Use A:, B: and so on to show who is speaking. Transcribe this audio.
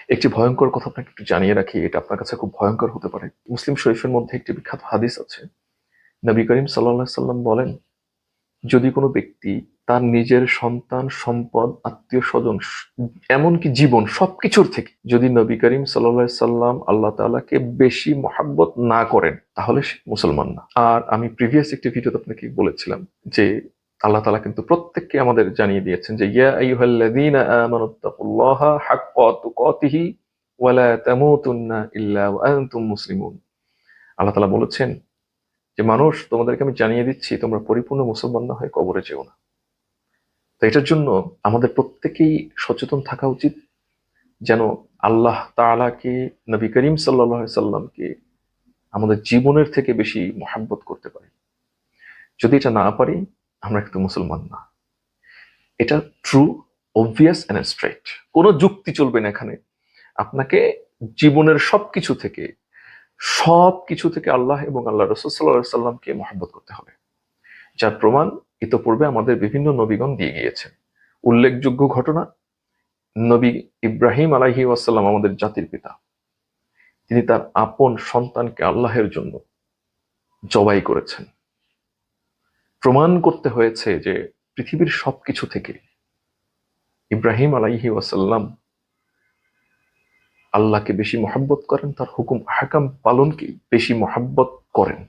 A: একটি ভয়ঙ্কর কথা আপনাকে একটু জানিয়ে রাখি, এটা আপনার কাছে খুব ভয়ঙ্কর হতে পারে। মুসলিম শরীফের মধ্যে একটি বিখ্যাত হাদিস আছে। নবী করিম সাল্লাল্লাহু আলাইহি সাল্লাম বলেন, যদি কোনো ব্যক্তি তার নিজের সন্তান, সম্পদ, আত্মীয়-স্বজন, এমনকি জীবন সবকিছুর থেকে যদি নবী করিম সাল্লাল্লাহু আলাইহি সাল্লাম আল্লাহ তাআলাকে বেশি মহাব্বত না করেন, তাহলে সে মুসলমান না। আর আমি প্রিভিয়াস একটি ভিডিওতে আপনাকে বলেছিলাম যে আল্লাহ তাআলা কিন্তু প্রত্যেককে আমাদের জানিয়ে দিয়েছেন যে ইয়া আইয়ুহাল্লাযীনা আমানুত্তাকুল্লাহা হাক্কা তুকাতিহি ওয়া লা তামুতুন্না ইল্লা ওয়া আনতুম মুসলিমুন। আল্লাহ তাআলা বলেছেন যে মানুষ, তোমাদেরকে আমি জানিয়ে দিচ্ছি তোমরা পরিপূর্ণ মুসলমান না হয়ে কবরে যেও না। তো এটার জন্য আমাদের প্রত্যেকেই সচেতন থাকা উচিত যেন আল্লাহ তাআলাকে, নবী করিম সাল্লাল্লাহু আলাইহি সাল্লামকে আমাদের জীবনের থেকে বেশি মহাব্বত করতে পারি। যদি এটা না পারি, আমরা কিন্তু মুসলমান না। এটা ট্রু, অবভিয়াস এন্ড স্ট্রেট। কোনো যুক্তি চলবে না এখানে। আপনাকে জীবনের সবকিছু থেকে আল্লাহ এবং আল্লাহ রাসূল সাল্লাল্লাহু আলাইহি সাল্লামকে মহাব্বত করতে হবে, যার প্রমাণ ইতোপূর্বে আমাদের বিভিন্ন নবীগণ দিয়ে গিয়েছেন। উল্লেখযোগ্য ঘটনা, নবী ইব্রাহিম আলাইহি ওয়াসাল্লাম, আমাদের জাতির পিতা, তিনি তার আপন সন্তানকে আল্লাহের জন্য জবাই করেছেন। প্রমাণ করতে হয়েছে যে পৃথিবীর সবকিছু থেকে ইব্রাহিম আলাইহি ওয়াসাল্লাম আল্লাহকে বেশি মহাব্বত করেন, তার হুকুম আহকাম পালনকে বেশি মহাব্বত করেন।